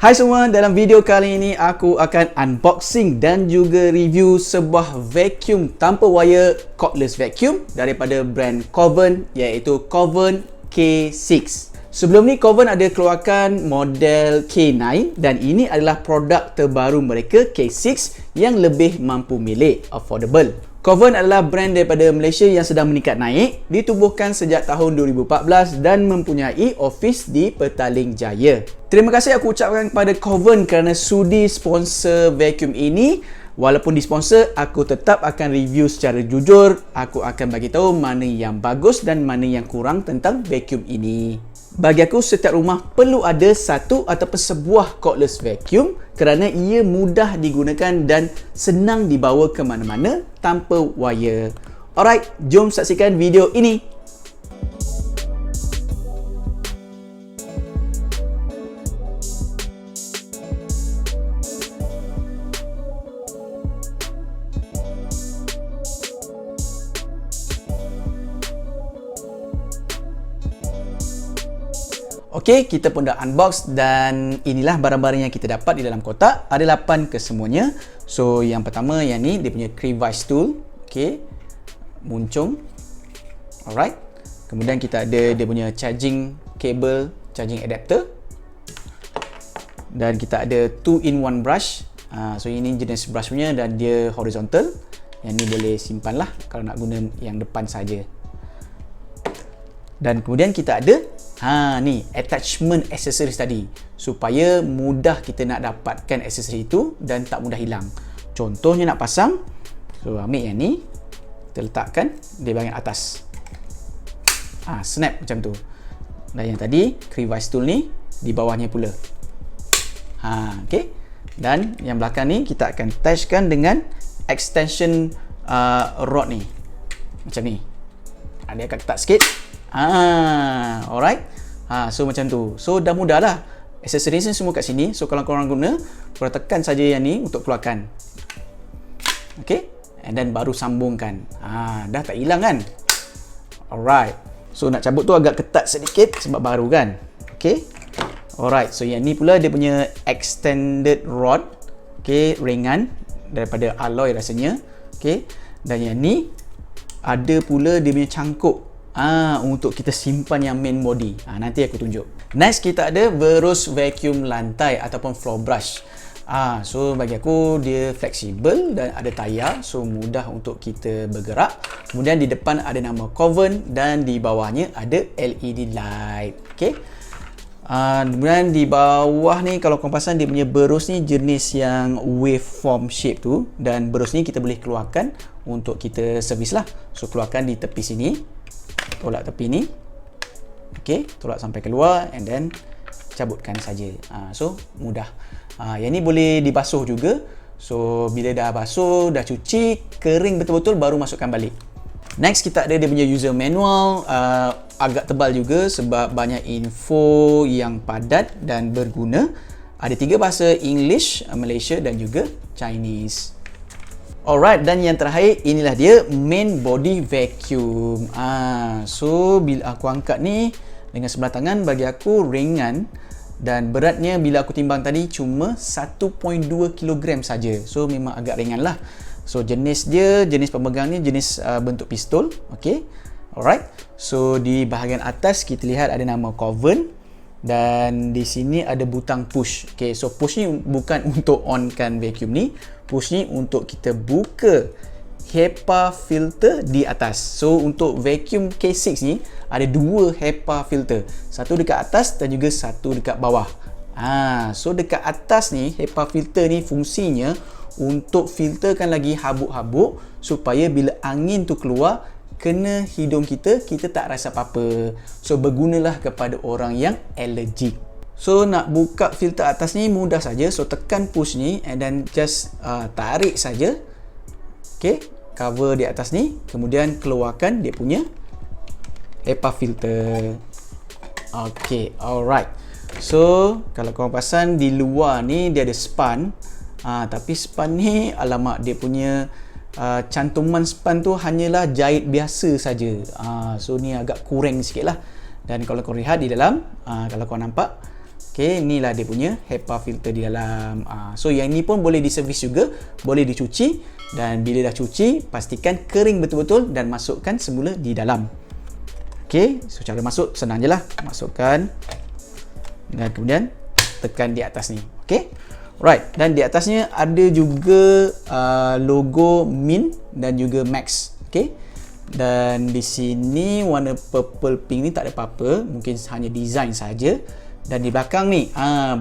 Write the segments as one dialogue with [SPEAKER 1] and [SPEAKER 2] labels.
[SPEAKER 1] Hai semua, dalam video kali ini aku akan unboxing dan juga review sebuah vacuum tanpa wire cordless vacuum daripada brand Koven, iaitu Koven K6. Sebelum ni Koven ada keluarkan model K9 dan ini adalah produk terbaru mereka K6 yang lebih mampu milik, affordable. Koven adalah brand daripada Malaysia yang sedang meningkat naik, ditubuhkan sejak tahun 2014 dan mempunyai ofis di Petaling Jaya. Terima kasih aku ucapkan kepada Koven kerana sudi sponsor vacuum ini. Walaupun disponsor, aku tetap akan review secara jujur. Aku akan bagi tahu mana yang bagus dan mana yang kurang tentang vacuum ini. Bagi aku, setiap rumah perlu ada satu ataupun sebuah cordless vacuum kerana ia mudah digunakan dan senang dibawa ke mana-mana tanpa wire. Alright, jom saksikan video ini. Okey, kita pun dah unbox dan inilah barang-barang yang kita dapat di dalam kotak. Ada 8 kesemuanya. So, yang pertama yang ni dia punya crevice tool. Okey. Muncung. Alright. Kemudian kita ada dia punya charging cable, charging adapter. Dan kita ada 2-in-1 brush. So ini jenis brush punya dan dia horizontal. Yang ni boleh simpan lah kalau nak guna yang depan saja. Dan kemudian kita ada ni attachment accessories tadi supaya mudah kita nak dapatkan aksesori itu dan tak mudah hilang. Contohnya nak pasang, so ambil yang ni, kita letakkan di bahagian atas. Snap macam tu. Dan yang tadi crevice tool ni di bawahnya pula. Okey. Dan yang belakang ni kita akan attachkan dengan extension rod ni. Macam ni. Dia akan ketat sikit. Alright. So macam tu. So dah mudah lah. Accessories ni semua kat sini. So kalau korang guna, korang tekan saja yang ni untuk keluarkan. Okay. And then baru sambungkan. Dah tak hilang kan? Alright. So nak cabut tu agak ketat sedikit sebab baru kan? Okay. Alright. So yang ni pula dia punya extended rod. Okay. Ringan. Daripada alloy rasanya. Okay. Dan yang ni ada pula dia punya cangkuk. Untuk kita simpan yang main body. Nanti aku tunjuk. Next kita ada Verus vacuum lantai ataupun floor brush. So bagi aku dia fleksibel dan ada tayar, so mudah untuk kita bergerak. Kemudian di depan ada nama Koven dan di bawahnya ada LED light. Okay. Kemudian di bawah ni kalau korang pasang dia punya berus ni jenis yang waveform shape tu, dan berus ni kita boleh keluarkan untuk kita servis lah. So keluarkan di tepi sini. Tolak tepi ni. Okey, tolak sampai keluar and then cabutkan saja. So mudah. Yang ni boleh dibasuh juga. So bila dah basuh, dah cuci, kering betul-betul baru masukkan balik. Next kita ada dia punya user manual. Agak tebal juga sebab banyak info yang padat dan berguna. Ada 3 bahasa, English, Malaysia dan juga Chinese. Alright, dan yang terakhir inilah dia main body vacuum. So bila aku angkat ni dengan sebelah tangan, bagi aku ringan dan beratnya bila aku timbang tadi cuma 1.2 kg saja. So memang agak ringan lah. So jenis dia, jenis pemegang ni jenis bentuk pistol. Okay. Alright. So di bahagian atas kita lihat ada nama Koven. Dan di sini ada butang push. Okay, so push ni bukan untuk onkan vacuum ni. Push ni untuk kita buka HEPA filter di atas. So untuk vacuum K6 ni ada 2 HEPA filter. Satu dekat atas dan juga satu dekat bawah. So dekat atas ni HEPA filter ni fungsinya untuk filterkan lagi habuk-habuk supaya bila angin tu keluar kena hidung kita, kita tak rasa apa-apa. So bergunalah kepada orang yang allergic. So nak buka filter atas ni mudah saja. So tekan push ni and then just tarik saja. Okay, cover di atas ni, kemudian keluarkan dia punya HEPA filter. Okay, alright. So kalau korang pasang di luar ni dia ada span. Tapi span ni alamak, dia punya cantuman span tu hanyalah jahit biasa saja. So ni agak kurang sikit lah. Dan kalau kau lihat di dalam, kalau kau nampak, Okey, inilah dia punya HEPA filter di dalam. So yang ni pun boleh diservis juga, boleh dicuci, dan bila dah cuci pastikan kering betul-betul dan masukkan semula di dalam. Okey, so cara masuk senang je lah. Masukkan dan kemudian tekan di atas ni. Okey. Right, dan di atasnya ada juga logo Min dan juga Max. Okey. Dan di sini warna purple pink ni tak ada apa-apa, mungkin hanya design saja. Dan di belakang ni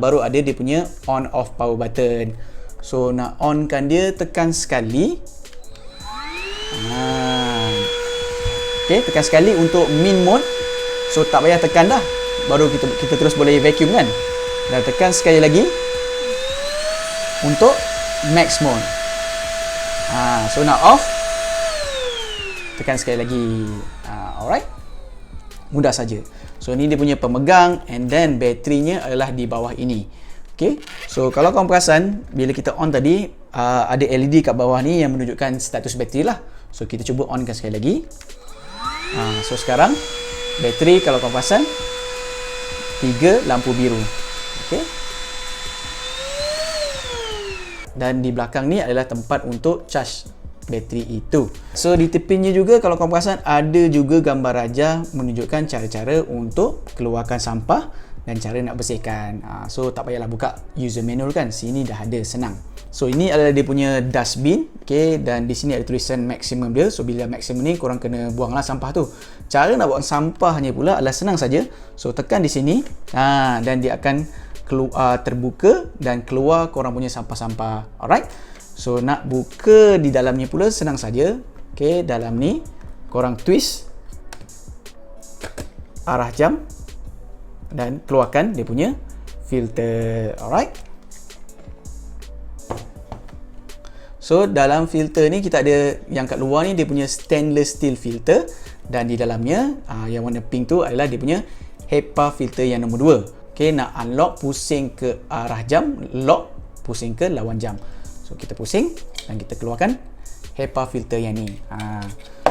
[SPEAKER 1] baru ada dia punya on off power button. So nak onkan dia, tekan sekali. Okey, tekan sekali untuk min mode. So tak payah tekan dah, baru kita terus boleh vacuum kan. Dan tekan sekali lagi untuk max mode. So nak off, tekan sekali lagi. Alright, mudah saja. So ni dia punya pemegang, and then baterinya adalah di bawah ini. Okay, so kalau korang perasan bila kita on tadi, ada LED kat bawah ni yang menunjukkan status bateri lah. So kita cuba onkan sekali lagi. So sekarang bateri, kalau korang perasan, 3 lampu biru. Okay, dan di belakang ni adalah tempat untuk charge bateri itu. So di tepinya juga kalau korang perasan ada juga gambar raja menunjukkan cara-cara untuk keluarkan sampah dan cara nak bersihkan. So tak payahlah buka user manual kan, sini dah ada, senang. So ini adalah dia punya dustbin. Okay, dan di sini ada tulisan maksimum dia. So bila maksimum ni korang kena buanglah sampah tu. Cara nak buang sampahnya pula adalah senang saja. So tekan di sini, dan dia akan terbuka dan keluar korang punya sampah-sampah. Alright, so nak buka di dalamnya pula senang saja. Okay, dalam ni korang twist arah jam dan keluarkan dia punya filter. Alright, so dalam filter ni kita ada yang kat luar ni dia punya stainless steel filter, dan di dalamnya yang warna pink tu adalah dia punya HEPA filter yang nombor 2. Okay, nak unlock pusing ke arah jam, lock pusing ke lawan jam. So kita pusing dan kita keluarkan HEPA filter yang ni.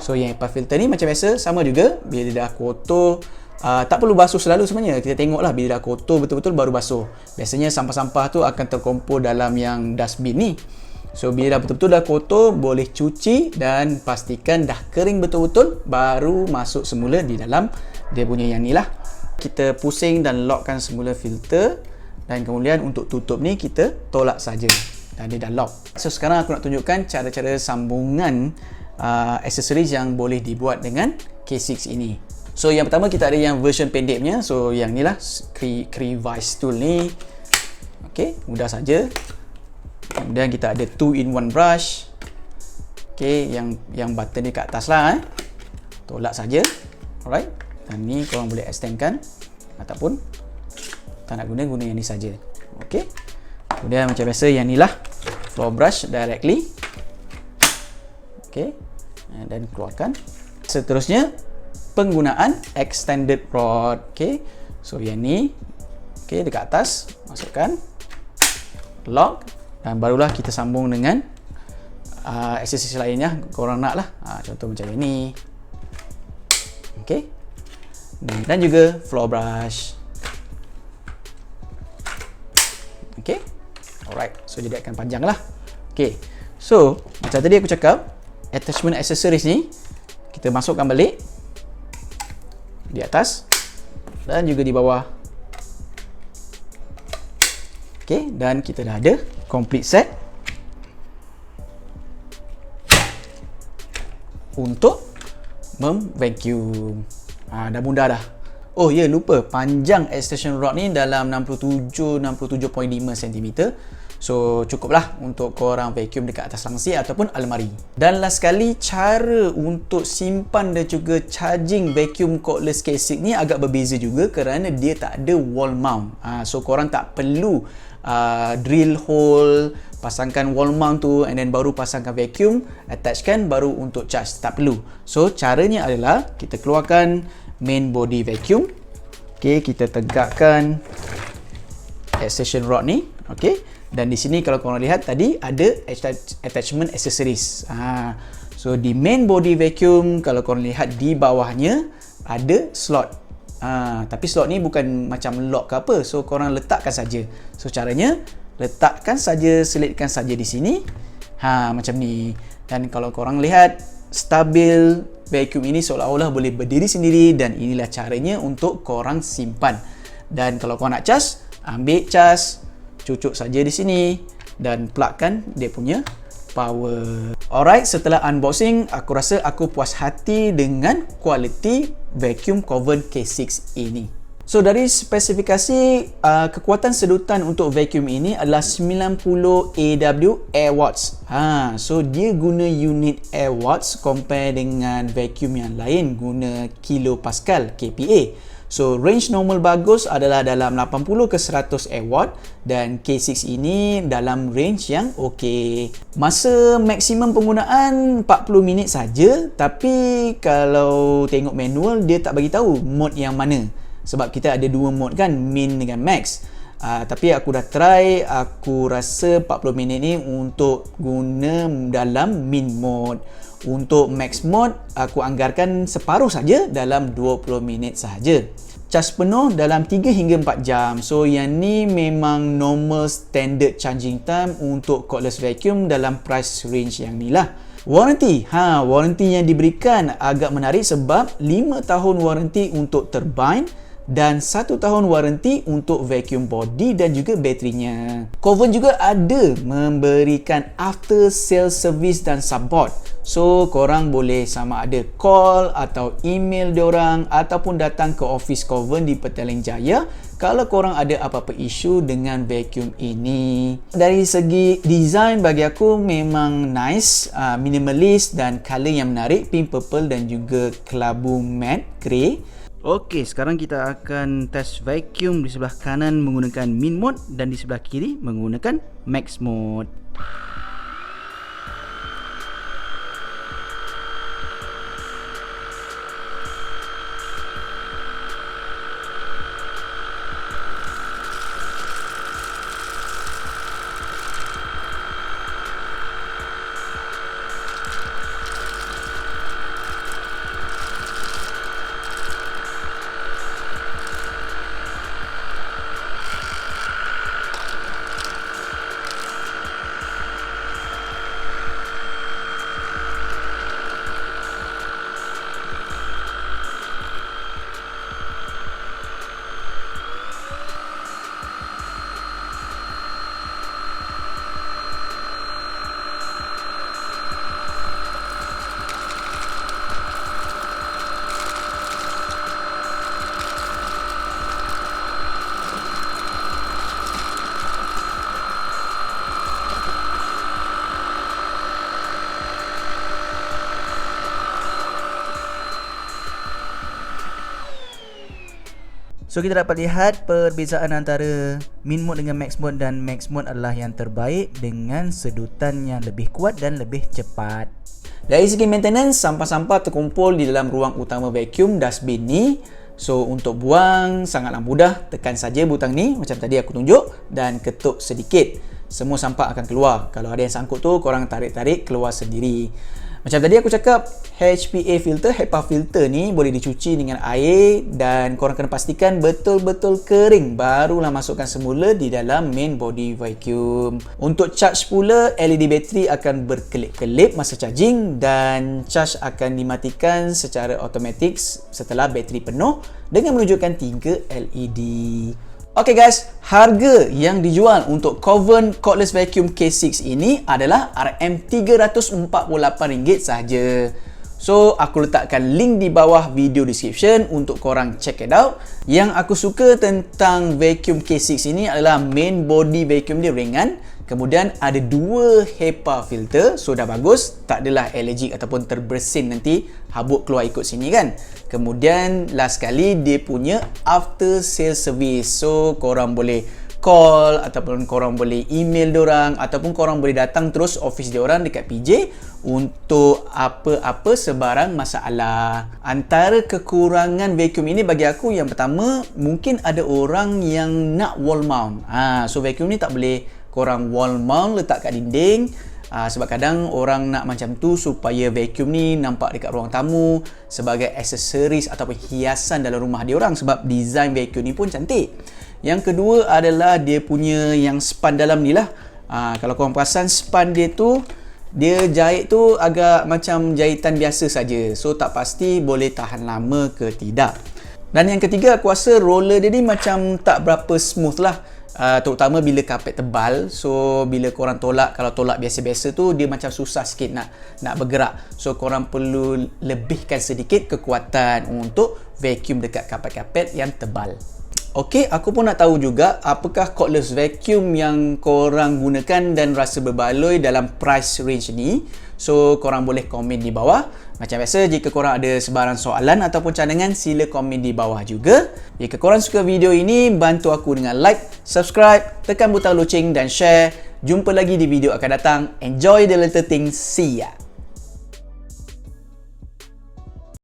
[SPEAKER 1] So yang HEPA filter ni macam biasa, sama juga bila dah kotor, tak perlu basuh selalu sebenarnya. Kita tengoklah bila dah kotor betul-betul baru basuh. Biasanya sampah-sampah tu akan terkumpul dalam yang dustbin ni. So bila dah betul-betul dah kotor, boleh cuci dan pastikan dah kering betul-betul baru masuk semula di dalam dia punya yang ni lah. Kita pusing dan lockkan semula filter, dan kemudian untuk tutup ni kita tolak saja dan dia dah lock. So sekarang aku nak tunjukkan cara-cara sambungan aksesoris yang boleh dibuat dengan K6 ini. So yang pertama kita ada yang version pendeknya. So yang ni lah Crevice tool ni. Okay, mudah saja. Kemudian kita ada 2-in-1 brush. Okay, yang button ni kat atas lah. Tolak saja. Alright, dan ni korang boleh extendkan ataupun tak nak guna yang ni saja. Okay, kemudian macam biasa yang ni lah floor brush directly. Okay, dan keluarkan. Seterusnya penggunaan extended rod. Okay, so yang ni, okay, dekat atas masukkan, lock, dan barulah kita sambung dengan aksesoris lainnya korang nak lah. Contoh macam ini. Okay, dan juga floor brush. Okay, alright, so jadi akan panjang lah. Okay, so macam tadi aku cakap, attachment accessories ni kita masukkan balik di atas dan juga di bawah. Okay, dan kita dah ada complete set untuk memvacuum. Dah mudah dah. Oh ya, lupa, panjang extension rod ni dalam 67.5 cm. So cukuplah untuk korang vacuum dekat atas langsir ataupun almari. Dan last sekali, cara untuk simpan dan juga charging vacuum cordless K6 ni agak berbeza juga kerana dia tak ada wall mount. So korang tak perlu drill hole, pasangkan wall mount tu, and then baru pasangkan vacuum, attachkan baru untuk charge. Tak perlu. So caranya adalah kita keluarkan main body vacuum. Okay, kita tegakkan extension rod ni. Okay, dan di sini kalau korang lihat tadi ada attachment accessories. So di main body vacuum, kalau korang lihat di bawahnya ada slot Tapi slot ni bukan macam lock ke apa. So korang letakkan saja. So caranya letakkan saja, selitkan saja di sini. Macam ni. Dan kalau korang lihat stabil, vacuum ini seolah-olah boleh berdiri sendiri, dan inilah caranya untuk korang simpan. Dan kalau korang nak cas, ambil cas, cucuk saja di sini dan plugkan dia punya power. Alright, setelah unboxing, aku rasa aku puas hati dengan kualiti vacuum Koven K6 ini. So dari spesifikasi, kekuatan sedutan untuk vacuum ini adalah 90 AW air watts. So dia guna unit air watts compare dengan vacuum yang lain guna kilopascal kPa. So range normal bagus adalah dalam 80 ke 100 air watt, dan K6 ini dalam range yang okey. Masa maksimum penggunaan 40 minit saja, tapi kalau tengok manual dia tak bagi tahu mode yang mana. Sebab kita ada dua mode kan, min dengan max. Tapi aku dah try, aku rasa 40 minit ni untuk guna dalam min mode. Untuk max mode, aku anggarkan separuh saja dalam 20 minit sahaja. Cas penuh dalam 3 hingga 4 jam. So yang ni memang normal standard charging time untuk cordless vacuum dalam price range yang ni lah. Warranty, warranty yang diberikan agak menarik sebab 5 tahun warranty untuk turbine dan 1 tahun warranty untuk vacuum body dan juga baterinya. Koven juga ada memberikan after sale service dan support. So korang boleh sama ada call atau email diorang ataupun datang ke office Koven di Petaling Jaya kalau korang ada apa-apa isu dengan vacuum ini. Dari segi design bagi aku memang nice, minimalist dan color yang menarik, pink purple dan juga kelabu matte grey. Okey, sekarang kita akan test vacuum di sebelah kanan menggunakan min mode dan di sebelah kiri menggunakan max mode. So kita dapat lihat perbezaan antara min mode dengan max mode, dan max mode adalah yang terbaik dengan sedutan yang lebih kuat dan lebih cepat. Dari segi maintenance, sampah-sampah terkumpul di dalam ruang utama vacuum dustbin ni. So untuk buang sangatlah mudah, tekan saja butang ni macam tadi aku tunjuk dan ketuk sedikit. Semua sampah akan keluar. Kalau ada yang sangkut tu, korang tarik-tarik keluar sendiri. Macam tadi aku cakap, HPA filter, HEPA filter ni boleh dicuci dengan air dan korang kena pastikan betul-betul kering barulah masukkan semula di dalam main body vacuum. Untuk charge pula, LED bateri akan berkelip-kelip masa charging dan charge akan dimatikan secara automatik setelah bateri penuh dengan menunjukkan 3 LED. Okay guys, harga yang dijual untuk Koven Cordless Vacuum K6 ini adalah RM348 sahaja. So, aku letakkan link di bawah video description untuk korang check it out. Yang aku suka tentang vacuum K6 ini adalah main body vacuum dia ringan. Kemudian ada 2 HEPA filter, so dah bagus, tak adalah allergic ataupun terbersin nanti habuk keluar ikut sini kan. Kemudian last sekali dia punya after sale service, so korang boleh call ataupun korang boleh email diorang ataupun korang boleh datang terus office diorang dekat PJ untuk apa-apa sebarang masalah. Antara kekurangan vacuum ini bagi aku, yang pertama mungkin ada orang yang nak wall mount. So vacuum ni tak boleh korang wall mount letak kat dinding. Sebab kadang orang nak macam tu supaya vacuum ni nampak dekat ruang tamu sebagai aksesoris ataupun hiasan dalam rumah dia orang, sebab design vacuum ni pun cantik. Yang kedua adalah dia punya yang span dalam ni lah. Kalau korang perasan span dia tu, dia jahit tu agak macam jahitan biasa saja. So tak pasti boleh tahan lama ke tidak. Dan yang ketiga, aku rasa roller dia ni macam tak berapa smooth lah. Terutama bila kapet tebal. So bila korang tolak, kalau tolak biasa-biasa tu dia macam susah sikit nak bergerak. So korang perlu lebihkan sedikit kekuatan untuk vacuum dekat kapet-kapet yang tebal. Okey, aku pun nak tahu juga apakah cordless vacuum yang korang gunakan dan rasa berbaloi dalam price range ni. So korang boleh komen di bawah. Macam biasa, jika korang ada sebarang soalan ataupun cadangan, sila komen di bawah juga. Jika korang suka video ini, bantu aku dengan like, subscribe, tekan butang loceng dan share. Jumpa lagi di video akan datang. Enjoy the little things. See ya.